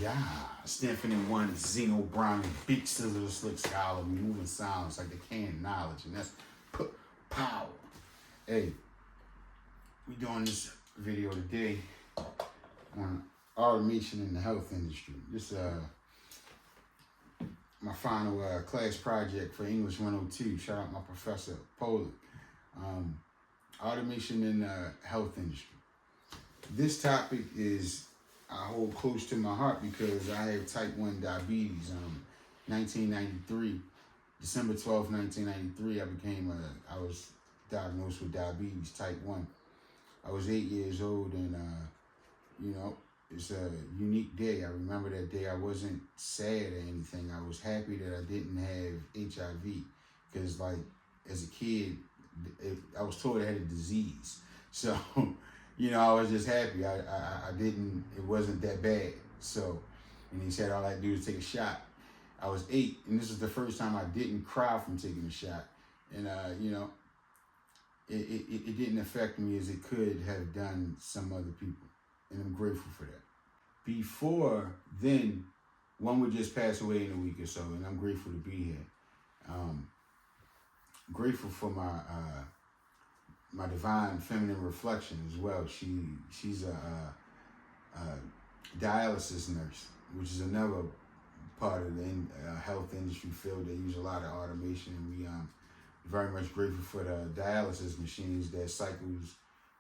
Yeah, Stanford Eng102, Zeno Brown, Big Scissor, Slick Scholar, moving sounds like the canned knowledge, and that's power. Hey, we doing this video today on automation in the health industry. This my final class project for English 102. Shout out my professor, Poland. Automation in the health industry. This topic is I hold close to my heart because I have type 1 diabetes. 1993, December 12th, 1993, I was diagnosed with diabetes type 1. I was 8 years old, and it's a unique day. I remember that day. I wasn't sad or anything. I was happy that I didn't have HIV because, like, as a kid, I was told I had a disease. So, I was just happy. I didn't, it wasn't that bad. So, and he said all I had to do was take a shot. I was 8, and this is the first time I didn't cry from taking a shot. And, it didn't affect me as it could have done some other people. And I'm grateful for that. Before then, one would just pass away in a week or so, and I'm grateful to be here. Grateful for my divine feminine reflection as well. She's a dialysis nurse, which is another part of the health industry field. They use a lot of automation, and we very much grateful for the dialysis machines that cycles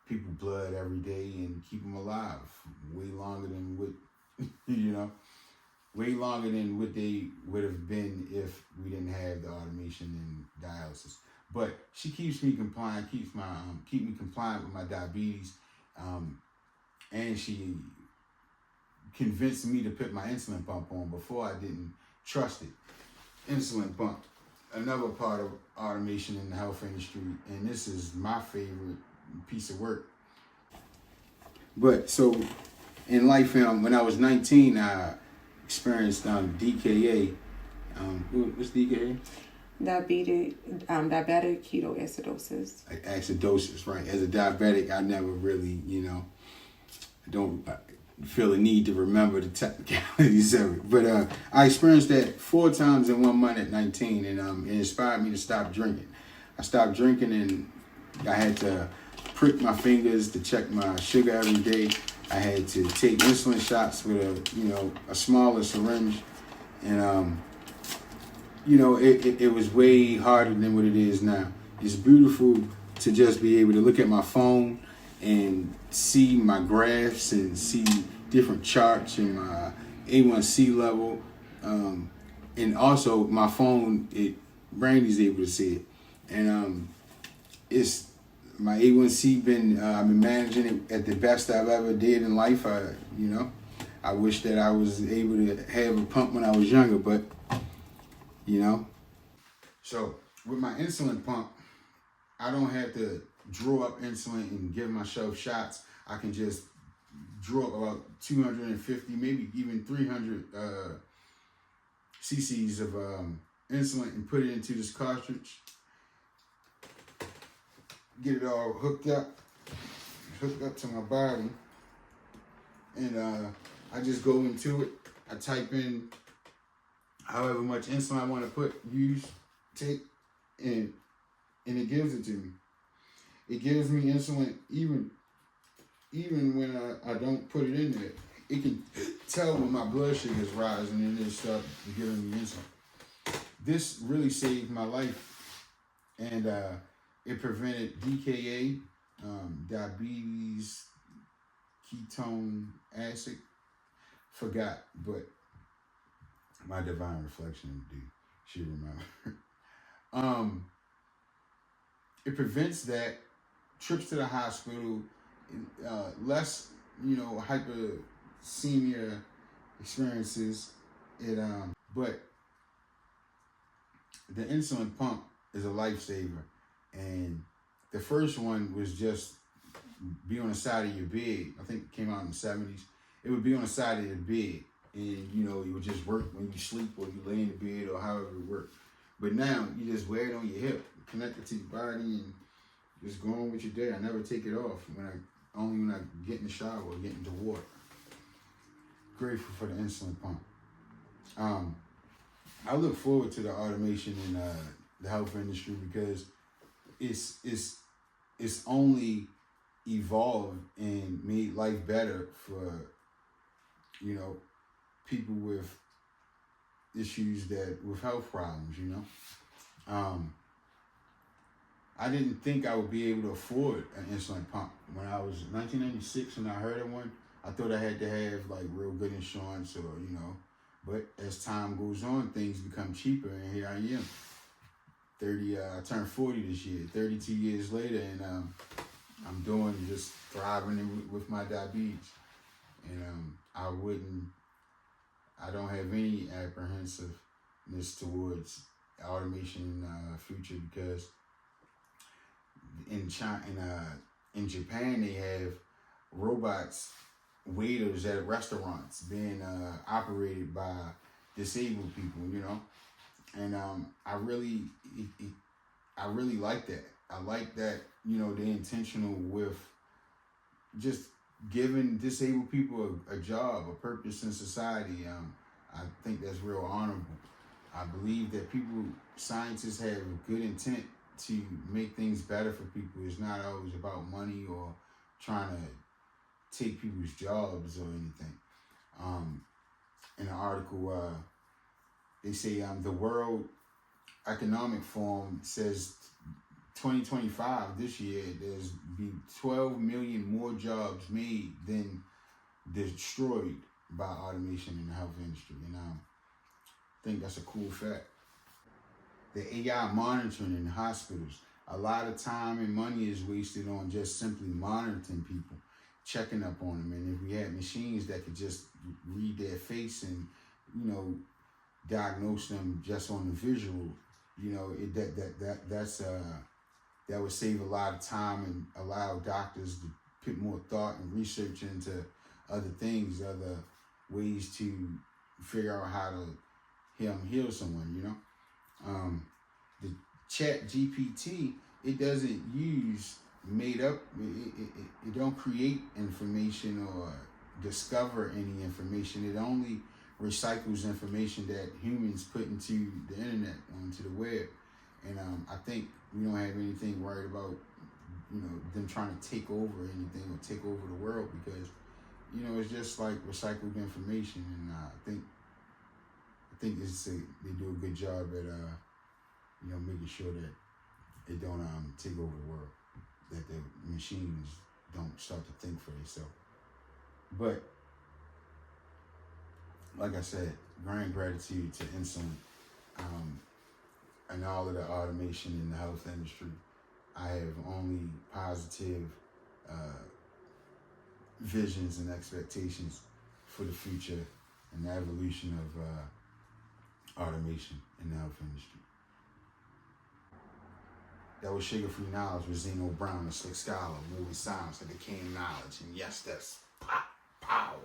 people blood every day and keep them alive way longer than what they would have been if we didn't have the automation and dialysis. But she keeps me compliant, keep me compliant with my diabetes, and she convinced me to put my insulin pump on. Before I didn't trust it. Insulin pump, another part of automation in the health industry, and this is my favorite piece of work. But so in life, when I was 19, I experienced DKA. What's DKA? Diabetic ketoacidosis. Acidosis, right. As a diabetic, I never really, don't feel a need to remember the technicalities of it. But I experienced that 4 times in 1 month at 19, and it inspired me to stop drinking. I stopped drinking, and I had to prick my fingers to check my sugar every day. I had to take insulin shots with a smaller syringe, and it was way harder than what it is now. It's beautiful to just be able to look at my phone and see my graphs and see different charts and my A1C level, and also my phone. Brandy's able to see it, and it's my A1C. I've been managing it at the best I've ever did in life. I wish that I was able to have a pump when I was younger, but So with my insulin pump, I don't have to draw up insulin and give myself shots. I can just draw up about 250, maybe even 300 cc's of insulin and put it into this cartridge. Get it all hooked up to my body, and I just go into it. I type in however much insulin I want to take, and it gives it to me. It gives me insulin even when I don't put it in there. It can tell when my blood sugar is rising, and it start giving me insulin. This really saved my life, and it prevented DKA, diabetes, ketone acid. Forgot, but my divine reflection should remember. It prevents that, trips to the hospital, less, hypersemia experiences. But the insulin pump is a lifesaver, and the first one was just be on the side of your bed. I think it came out in the 70s. It would be on the side of your bed, and it would just work when you sleep or you lay in the bed or however it worked. But now you just wear it on your hip, connect it to your body, and just go on with your day. I never take it off only when I get in the shower or get into water. grateful for the insulin pump. I look forward to the automation in the health industry because it's only evolved and made life better for, you know, people with issues with health problems, you know. I didn't think I would be able to afford an insulin pump. When I was 1996 and I heard of one, I thought I had to have like real good insurance or, you know, but as time goes on, things become cheaper and here I am. I turned 40 this year, 32 years later, and I'm just thriving with my diabetes. And I don't have any apprehensiveness towards automation in the future because in Japan they have robots, waiters at restaurants being operated by disabled people, you know, and I really like that. I like that, you know, they're intentional with just giving disabled people a job, a purpose in society. I think that's real honorable. I believe that scientists have good intent to make things better for people. It's not always about money or trying to take people's jobs or anything. In an article, they say the World Economic Forum says 2025, this year, there's be 12 million more jobs made than destroyed by automation in the health industry. And I think that's a cool fact. The AI monitoring in hospitals, a lot of time and money is wasted on just simply monitoring people, checking up on them. And if we had machines that could just read their face and, you know, diagnose them just on the visual, you know, that would save a lot of time and allow doctors to put more thought and research into other things, other ways to figure out how to heal someone, you know. The Chat GPT, it doesn't use made up, it don't create information or discover any information. It only recycles information that humans put into the internet, onto the web. And I think we don't have anything worried about, you know, them trying to take over anything or take over the world because, you know, it's just like recycled information. And I think they do a good job at, you know, making sure that they don't take over the world, that the machines don't start to think for themselves. But like I said, grand gratitude to Insulin and all of the automation in the health industry. I have only positive visions and expectations for the future and the evolution of automation in the health industry. That was Sugar Free Knowledge with Zeno Brown, the Slick Scholar, moving sounds that became knowledge. And yes, that's power.